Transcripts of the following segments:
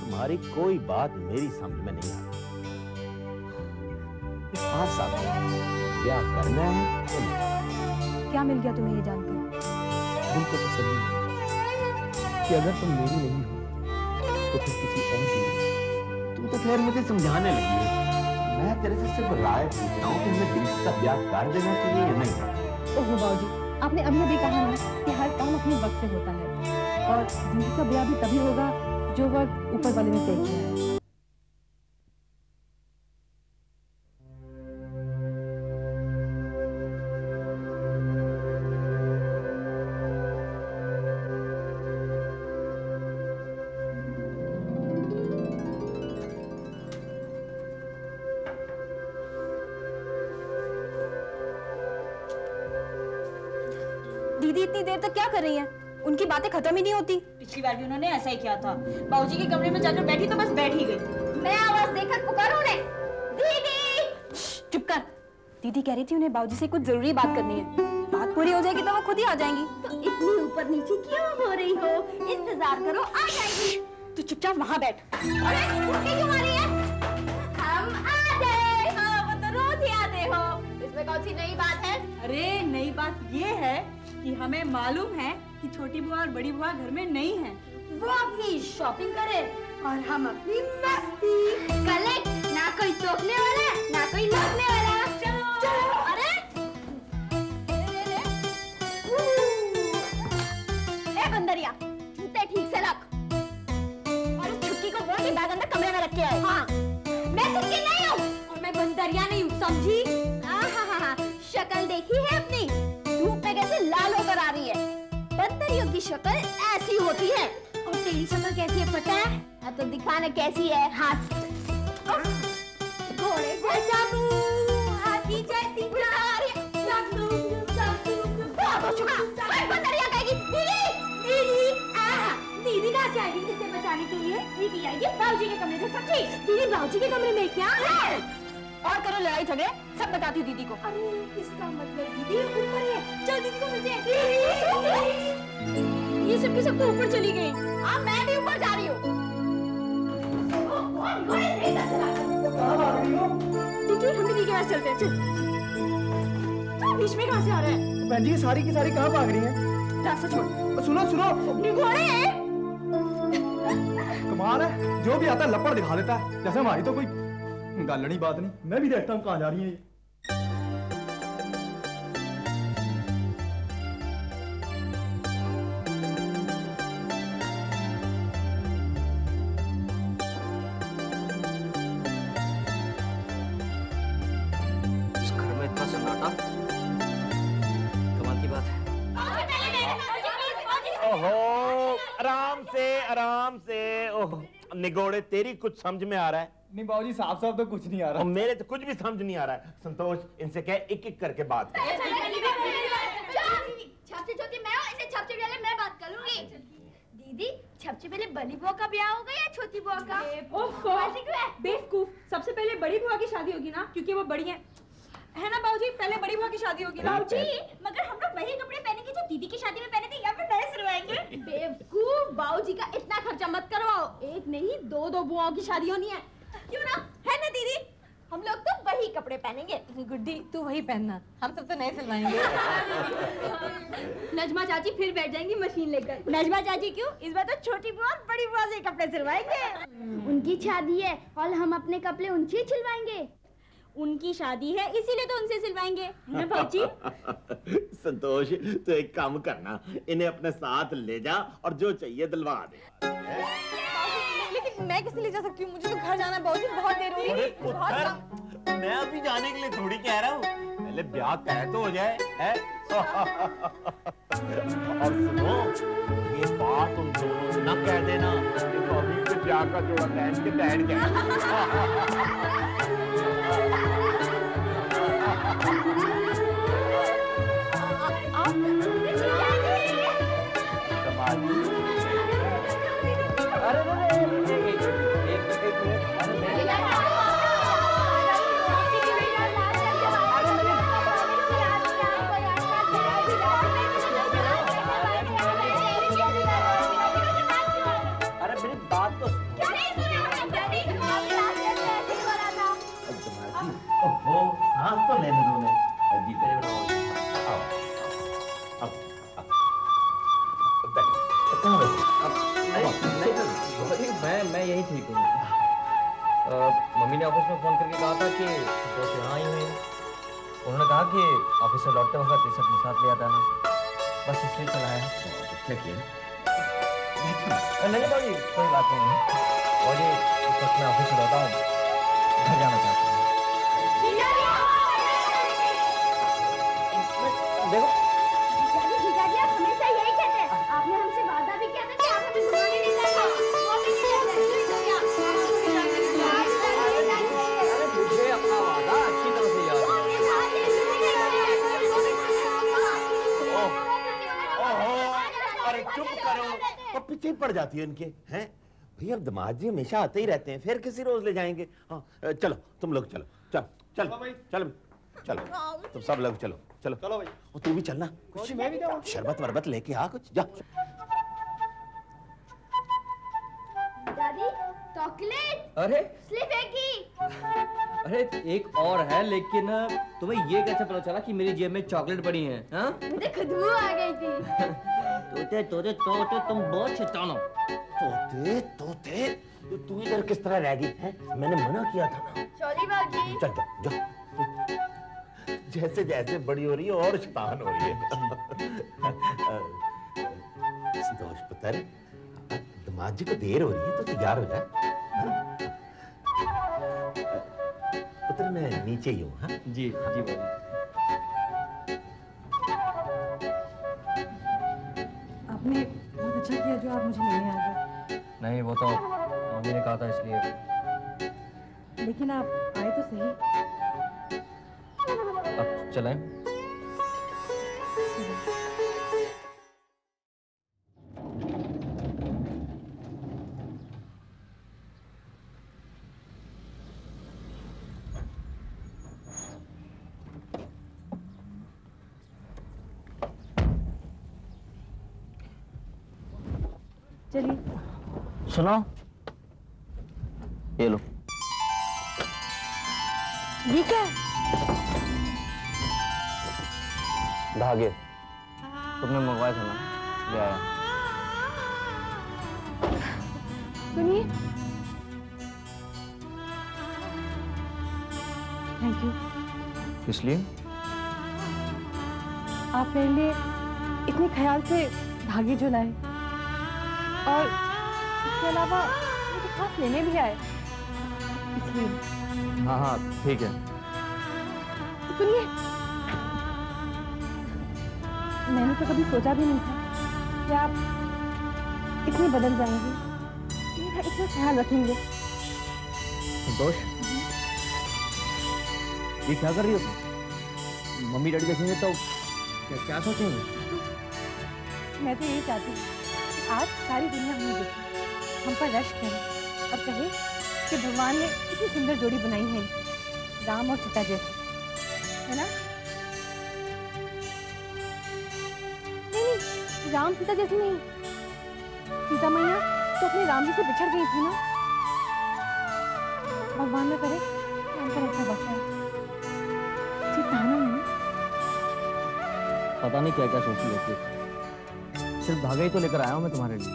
तुम्हारी कोई बात मेरी समझ में नहीं आती। 5 साल ब्याह करना है तो नहीं। क्या मिल गया तुम्हें ये जानकर? तुमको तसल्ली कि अगर तुम मेरी नहीं हो तो फिर किसी और की नहीं। तुम तो खैर मुझे समझाने लगी हो। मैं तेरे से सिर्फ राय पूछ रहा हूँ कि हमें दिल का ब्याह कर देना चाहिए या नहीं। ओहो बाबूजी, आपने अभी अभी कहा ना कि हर काम अपने वक्त से होता है और दिल का ब्याह भी तभी होगा जो वक्त ऊपर वाले ने तय किया है। दीदी इतनी देर तक क्या कर रही हैं? उनकी बातें खत्म ही नहीं होती। पिछली बार भी उन्होंने ऐसा ही किया था। बाबूजी के कमरे में जाकर बैठी तो बस बैठ ही गई। मैं आवाज देकर पुकारूं उन्हें, दीदी। चुप कर। दीदी कह रही थी उन्हें बाबूजी से कुछ जरूरी बात करनी है। बात पूरी हो जाएगी तो वो खुद ही आ जाएंगी। तो इतनी ऊपर नीचे क्यों हो रही हो? इंतजार करो, आ जाएगी। तू चुपचाप वहाँ बैठ। अरे मुझे क्यों मारी है? हम आ गए। हाँ, वो तो रोज ही आते हो। इसमें कौन सी नई बात है? अरे नई बात ये है कि हमें मालूम है कि छोटी बुआ और बड़ी बुआ घर में नहीं है। वो अपनी शॉपिंग करे और हम अपनी मस्ती। कलेक्ट, ना कोई टोकने वाला, ना कोई लौटने वाला। चलो चलो। अरे ए बंदरिया, जूते ठीक से रख और इस छुट्टी को बोल के बैग अंदर कमरे में रख के आए। हाँ, मैं छुट्टी नहीं हूँ और मैं बंदरिया नहीं हूँ, समझी? हाँ, शक्ल देखी है अपनी? धूप में कैसे लाल होकर आ रही है। बंदरियों की शक्ल ऐसी होती है और तेरी शक्ल कैसी है पता है? हाँ तो दिखाना कैसी है। हाथ घोड़े जैसा मुंह, हाथी जैसी चाल। बहुत हो चुका। बंदरिया कहेगी दीदी दीदी। दीदी कहाँ से आएगी किसे बचाने के लिए? दीदी आएगी बाबूजी के कमरे से। सच्ची? दीदी बाबूजी के कमरे में क्या है? और करो लड़ाई झगड़े, सब बताती हूँ दीदी को। अरे इसका मतलब दीदी ऊपर है। चल दीदी को मिलते हैं। ये सब के सब तो ऊपर चली गई। हाँ मैं भी ऊपर जा रही हूँ। दीदी हम दीदी के पास चलते हैं। चल। तो बीच में कहाँ से आ रहा है? बहन जी सारी की सारी कहाँ भाग रही हैं? रास्ता छोड़। सुनो सुनो, घोड़े कमाल है, जो भी आता है लपड़ दिखा देता है। जैसे हमारी तो कोई गालनी बात नहीं। मैं भी देखता हूँ कहाँ जा रही है ये। इस घर में इतना सन्नाटा, कमाल की बात है। ओहो, आराम से। ओह निगोड़े, तेरी कुछ समझ में आ रहा है? नहीं बाबूजी, साफ साफ तो कुछ नहीं आ रहा। और मेरे तो कुछ भी समझ नहीं आ रहा है। संतोष, इनसे कह एक एक करके बात कर। सबसे छोटी मैं हूँ, इसे सबसे पहले मैं बात करूंगी। दीदी सबसे पहले बड़ी बुआ का ब्याह होगा या छोटी बुआ का? बेवकूफ, सबसे पहले बड़ी बुआ की शादी होगी ना, क्योंकि वो बड़ी है ना बाबूजी? पहले बड़ी बुआ की शादी होगी ना। बाबूजी, मगर हम लोग वही कपड़े पहनेंगे जो दीदी की शादी में पहने थे, या फिर नए सिलवाएंगे? बेवकूफ, बाबूजी का इतना खर्चा मत करवाओ। एक नहीं दो बुआओं की शादी होनी है, क्यों ना? है ना दीदी? हम लोग तो वही कपड़े पहनेंगे। गुड्डी तू वही पहनना, हम सब तो नए सिलवाएंगे। नजमा चाची फिर बैठ जाएंगी मशीन लेकर। नजमा चाची क्यों? इस बार तो छोटी बुआ और बड़ी बुआ से कपड़े सिलवाएंगे। उनकी शादी है और हम अपने कपड़े उनसे सिलवाएंगे। उनकी शादी है इसीलिए तो उनसे सिलवाएंगे, है ना भाजी? संतोष, तो एक काम करना, इन्हें अपने साथ ले जा और जो चाहिए दिलवा दे। लेकिन मैं कैसे ले जा सकती हूँ? मुझे तो घर जाना है बाबूजी, बहुत देर हो गई। मैं अभी जाने के लिए थोड़ी कह रहा हूँ, पहले ब्याह तय तो हो जाए, है? और सुनो, ये बात तुम दोनों न कह देना, तो अभी से ब्याह का जोड़ा पहन के बैठ जाए। मैं यही ठीक हूँ। मम्मी ने ऑफिस में फोन करके कहा था कि दोस्त यहाँ आई हुई हैं। उन्होंने कहा कि ऑफिस से लौटते वक्त ये सब साथ ले आता है, बस इसलिए चला है। नहीं भाई, कोई बात नहीं है। और ये इस वक्त मैं ऑफिस से लौटा हूँ, घर जाना चाहता हूँ। देखो हमेशा यही कहते हैं, आपने हमसे वादा भी किया था कि आप हमें घुमाने ले जाएंगे। वो भी नहीं लेते। मुझे अपना वादा अच्छी तरह से याद है। अरे चुप करो, और पीछे पड़ जाती है इनके, हैं? भैया दामाद जी हमेशा आते ही रहते हैं, फिर किसी रोज ले जाएंगे। हाँ चलो, तुम लोग चलो, चलो चलो चलो चलो, तुम सब लोग चलो चलो चलो भाई। और तू भी चलना, मैं भी जाऊँ। शरबत वरबत लेके आ कुछ, जा। दादी चॉकलेट। अरे स्लिप है की। अरे एक और है, लेकिन तुम्हें ये कैसे पता चला कि मेरी जेब में चॉकलेट पड़ी है? हाँ? मुझे खुशबू आ गई थी। तोते तोते तोते तुम बहुत शैतान हो। तोते तोते, तू इधर किस तरह रह गई है? मैंने मना किया था ना। सॉरी बाबूजी। चल जा जा। जैसे जैसे बड़ी हो रही है और शैतान हो रही है। संतोष पुत्र, दामाद जी को देर हो रही है तो तैयार हो जा। पुत्र मैं नीचे ही हूँ। हाँ जी जी बाबू। आपने बहुत अच्छा किया जो आप मुझे लेने आ गए। नहीं, वो तो मम्मी ने कहा था इसलिए। लेकिन आप आए तो सही। अब चलें? चलिए। सुनो, ये लो। ये क्या है? धागे तुमने मंगवाए थे ना, ले आया। सुनिए। Thank you. इसलिए आप मेरे लिए इतने ख्याल से धागे जो लाए, और इसके अलावा मुझे खास लेने भी आए, इसलिए। हाँ हाँ ठीक है। सुनिए, मैंने तो कभी सोचा भी नहीं था कि आप इतनी बदल जाएंगे, मेरा इतना ख्याल रखेंगे। संतोष, ये क्या कर रही हो तुम? मम्मी डैडी देखेंगे तो क्या सोचेंगे? मैं तो यही चाहती हूँ कि आज सारी दुनिया हमें देखे, हम पर रश करे और कहे कि भगवान ने इतनी सुंदर जोड़ी बनाई है, राम और सीता जैसी, है ना? नहीं, राम सीता जैसी नहीं, सीता मैया तो अपने राम जी से बिछड़ गई थी ना। भगवान ने करे कि हम पर ऐसा वक्त है। ठीक कहा ना मैंने? पता नहीं क्या क्या सोचती रहती है। सिर्फ धागे ही तो लेकर आया हूँ मैं तुम्हारे लिए।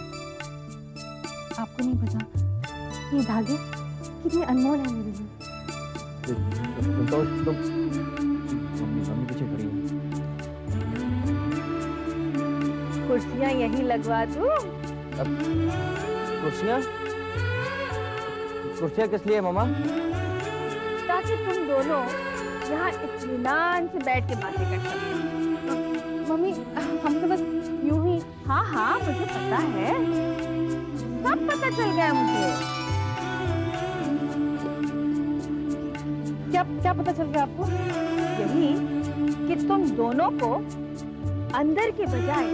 आपको नहीं पता ये धागे कितने अनमोल है मेरे लिए। संतोष तुम मम्मी पीछे खड़ी है। कुर्सियाँ यहीं लगवा दूँ? कुर्सियाँ? कुर्सियाँ किस लिए मामा? ताकि तुम दोनों यहाँ इत्मीनान से बैठ के बातें कर सको। मम्मी हम तो बस यूं ही। हाँ हाँ मुझे पता है, सब पता चल गया मुझे। क्या पता चल गया आपको? यही कि तुम दोनों को अंदर के बजाय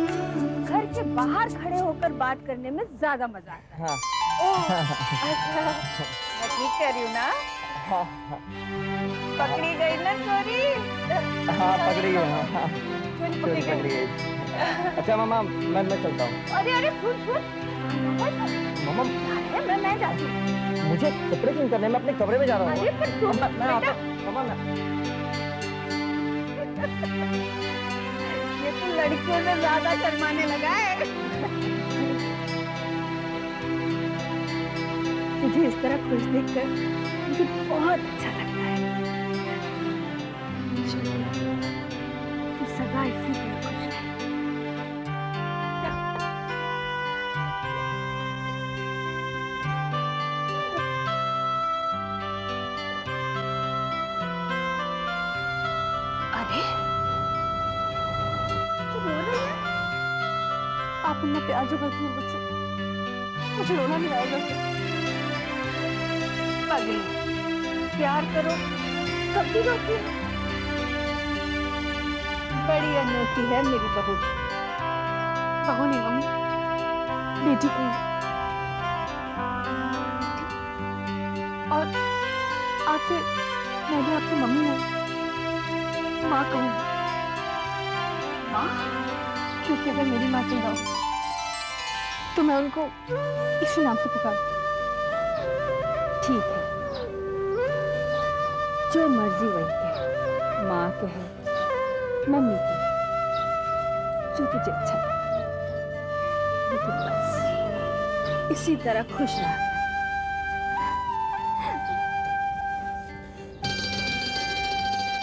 घर के बाहर खड़े होकर बात करने में ज्यादा मजा आता है। हाँ। ओह, अच्छा, मैं ठीक कह रही हूँ ना? हाँ। पकड़ी गई ना चोरी? हाँ पकड़ी गई। हाँ चोरी पकड़ी गई। अच्छा मामा मैं चलता हूँ। अरे सुन मामा मैं जाती हूँ। मुझे कपड़े चेंज करने में अपने कमरे में जा रहा हूँ। अरे पर सुन मैं आता मामा मैं। ये तो लड़कियों से ज्यादा शर्माने लगा है। तुझे इस तरह खुश देखकर मुझे बहुत अच्छा लगता है। तू सदा इसी तरह खुश रहे। अरे तू रो रही है? आप इतना प्यार जो करती हो मुझसे, मुझे रोना नहीं आएगा। पागल, प्यार करो कब भी रोती है। बड़ी अनोखी है मेरी बहू। बहू नहीं मम्मी, बेटी की। और आज से मैं भी आपकी मम्मी हूँ, माँ कहूँगी। माँ? क्योंकि अगर मेरी माँ की हो तो मैं उनको इसी नाम से पुकारती। ठीक है, जो मर्जी वही कहे, माँ कहे, मम्मी कहे, जो तुझे अच्छा लगे। लेकिन बस इसी तरह खुश रह।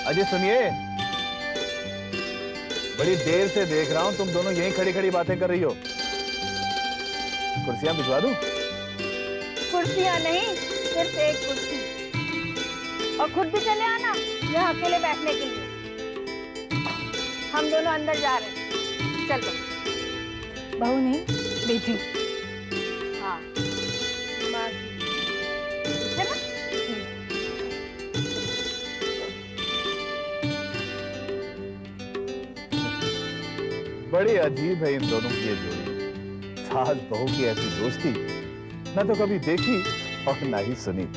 अजय सुनिए, बड़ी देर से देख रहा हूं तुम दोनों यहीं खड़ी खड़ी बातें कर रही हो। कुर्सियां भिजवा दूं? कुर्सियां नहीं, सिर्फ एक कुर्सी। और खुद भी चले आना यहाँ अकेले बैठने के लिए। हम दोनों अंदर जा रहे हैं। चल बहू नहीं, बेटी। हाँ माँ है ना? बड़ी अजीब है इन दोनों की ये जोड़ी। सास बहू की ऐसी दोस्ती न तो कभी देखी और ना ही सुनी।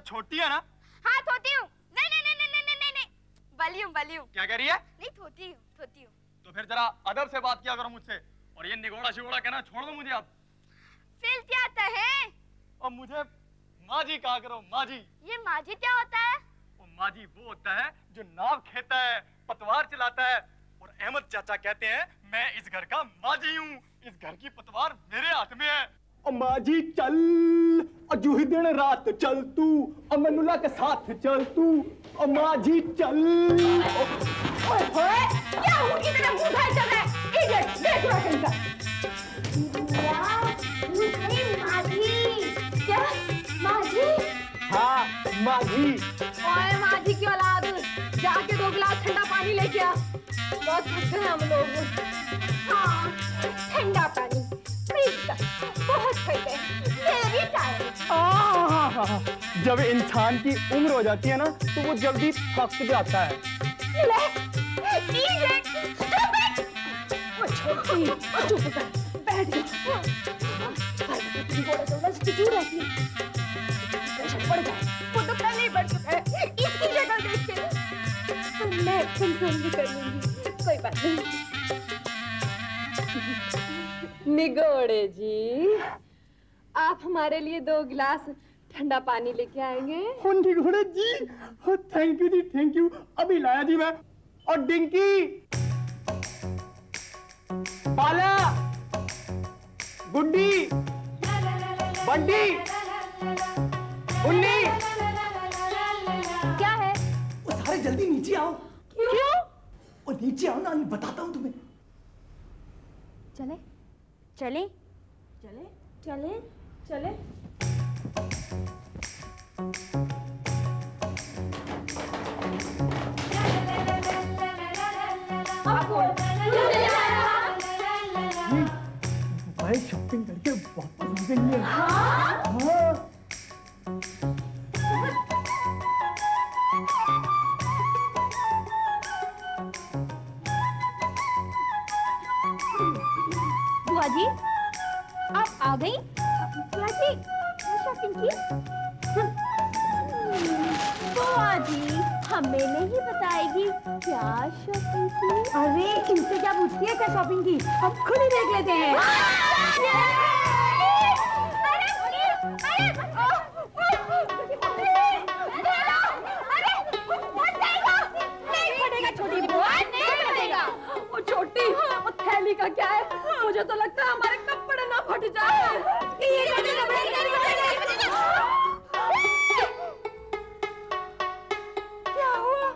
छोटी है ना? हाँ धोती हूँ। नहीं बली हूँ। क्या कह रही है? नहीं धोती हूँ। तो फिर जरा अदब से बात किया करो मुझसे। और ये निगोड़ा शिगोड़ा कहना छोड़ दो मुझे अब। फिर क्या है? और मुझे माँ जी कहा करो, माँ जी। ये माँ जी क्या होता है? वो माँ जी वो होता है जो नाव खेता है, पतवार चलाता है। और अहमद चाचा कहते हैं मैं इस घर का माँ जी हूँ, इस घर की पतवार मेरे हाथ में है। और माँ जी चल, और जूही दिन रात चल तू, और मनुला के साथ चल तू, और माँ जी चल। क्या ऊँट की तरह मुँह उठाए चल रहा है? इडियट, बेसुरा कहीं का। माँ जी। क्या? माँ जी? हाँ माँ जी। ओए माँ जी की औलाद, जाके 2 गिलास ठंडा पानी लेके आ। बहुत थक गए हम लोग। हाँ ठंडा पानी प्लीज, बहुत थक गए, वेरी टायर्ड। जब इंसान की उम्र हो जाती है ना तो वो जल्दी थक जाता है। चुप कर, बैठ जा। क्यों रहती है? बढ़ जाए, वो तो पहले ही बढ़ चुका है। इसकी शक्ल देख के तो मैं कंट्रोल भी कर लूंगी, कोई बात नहीं। निगोड़े जी, आप हमारे लिए 2 गिलास ठंडा पानी लेके आएंगे। होंडी घोड़े जी, थैंक यू जी, थैंक यू, अभी लाया जी मैं। और डिंकी, बाला, गुड्डी, बंटी, उन्नी, क्या है? वो सारे जल्दी नीचे आओ। क्यों? और नीचे आओ ना, मैं बताता हूँ तुम्हें। चले चले चले चले चले। मैं शॉपिंग करके वापस आ गई है। हाँ। बुआ जी आप आ गई? बुआ जी शॉपिंग की? बुआ जी हमें नहीं बताएगी क्या शॉपिंग की? अरे इनसे क्या पूछती है क्या शॉपिंग की? हम खुद ही देख लेते हैं। छोटी बुआ नहीं बनेगा। वो छोटी वो थैली का क्या है? मुझे तो लगता है हमारे कपड़े ना फट जाए। क्या हुआ?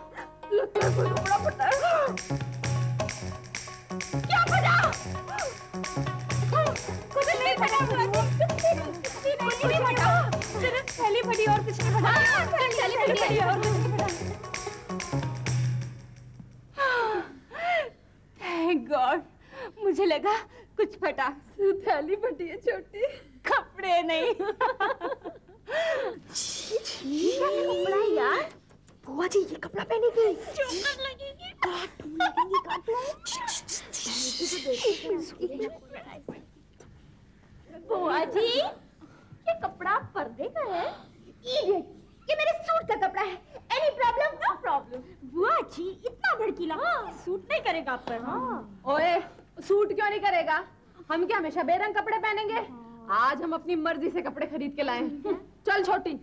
लगता है कोई कपड़ा फटा है। क्या फटा? कुछ नहीं फटा बुआ जी, कुछ नहीं फटा। सिर्फ थैली फटी और कुछ नहीं फटा। थैली फटी और कुछ नहीं फटा। थैंक गॉड, मुझे लगा कुछ फटा। थैली फटी है छोटी, कपड़े नहीं। कपड़ा है यार। बुआ जी ये कपड़ा पहनेगी? चोट लगेगी। बुआ जी ये कपड़ा पर्दे का है? ये मेरे सूट का कपड़ा है। Any problem? No problem. बुआ जी इतना भड़कीला सूट नहीं करेगा आप पर। हाँ। ओए सूट क्यों नहीं करेगा? हम क्या हमेशा बेरंग कपड़े पहनेंगे? आज हम अपनी मर्जी से कपड़े खरीद के लाए हैं। चल छोटी।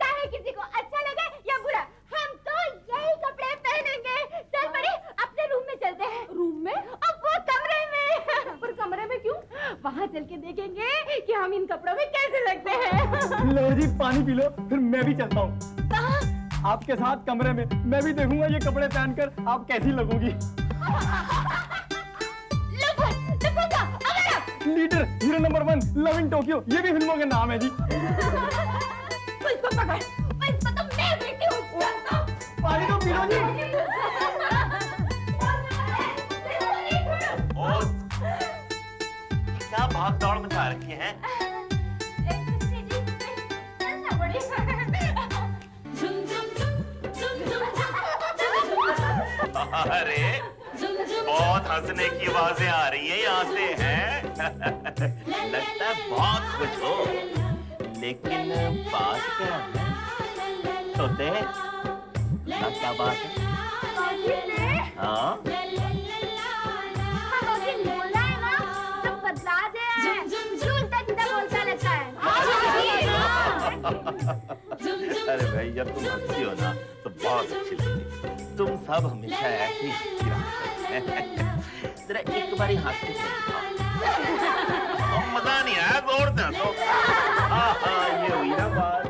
चाहे किसी को अच्छा लगे या बुरा, हम तो यही कपड़े पहनेंगे। चल बड़ी अपने रूम में चलते हैं। रूम में? अब वो कमरे में। पर कमरे में क्यों? वहाँ चल के देखेंगे कि हम इन कपड़ों में कैसे लगते हैं। लो जी पानी पी लो, फिर मैं भी चलता हूँ। कहाँ? आपके साथ कमरे में। मैं भी देखूंगा ये कपड़े पहनकर आप कैसी लगोगी। Leader, hero number 1, love in Tokyo, ये भी फिल्मों का नाम है जी। इसको पकड़, इसको तो मैं बेटी हूँ। पानी तो पी लो जी। क्या भाग दौड़ मचा रखी है? अरे बहुत हंसने की आवाजें आ रही है यहाँ से हैं। लगता है बहुत कुछ हो, लेकिन बात क्या है? सोते क्या बात है? हाँ अरे भाई जब तुम हंसती हो ना तो बहुत अच्छी लगती। तुम सब हमेशा ऐसी हंसती रहते। जरा एक बारी हंस के मजा नहीं आया, जोर से हंसो। ये हुई ना बात।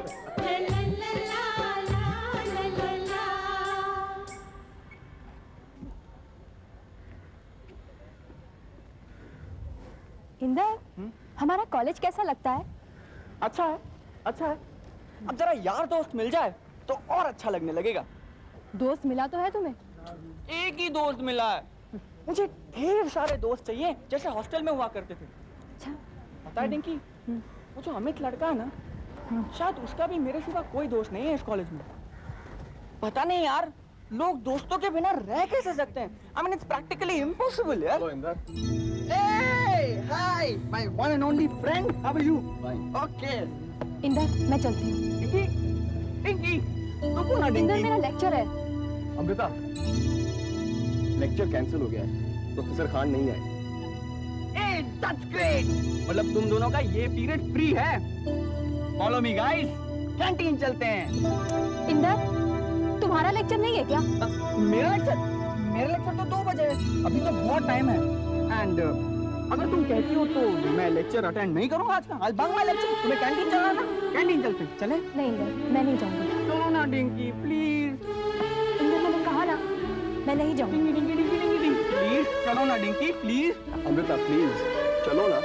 इंदर, हमारा कॉलेज कैसा लगता है? अच्छा है, अच्छा है। अब जरा यार दोस्त मिल जाए तो और अच्छा लगने लगेगा। दोस्त मिला तो है तुम्हें? एक ही दोस्त मिला है। मुझे ढेर सारे दोस्त चाहिए जैसे हॉस्टल में हुआ करते थे। अच्छा। पता है डिंकी, वो जो अमित लड़का है ना, शायद उसका भी मेरे सिवा कोई दोस्त नहीं है इस कॉलेज में। पता नहीं यार, लोग दोस्तों के बिना रह कैसे सकते हैं? I mean, it's practically impossible, यार। Hello, Inder. Hey, hi, my one and only friend. How are you? Fine. Okay. Inder, मैं चलती हूँ। डिंकी, डिंकी, रुको ना इंदर, डिंकी। मेरा लेक्चर है। अमृता, लेक्चर कैंसिल हो गया है। प्रोफेसर खान नहीं आए। Hey, that's great. मतलब तुम दोनों का ये पीरियड फ्री है। फॉलो मी गाइस, कैंटीन चलते हैं। इंदर, तुम्हारा लेक्चर नहीं है क्या? मेरा लेक्चर तो 2 बजे है, अभी तो बहुत टाइम है। एंड अगर तुम कहती हो तो मैं लेक्चर अटेंड नहीं करूंगा आज का। आज बंक माय लेक्चर। तुम्हें कैंटीन चलना ना, कैंटीन चलते हैं। चले? नहीं इंदर, मैं नहीं जाऊंगी। चलो ना डिंकी प्लीज। इंदर, मैंने कहा ना मैं नहीं जाऊंगी। प्लीज चलो ना डिंकी प्लीज। अमृता प्लीज चलो ना।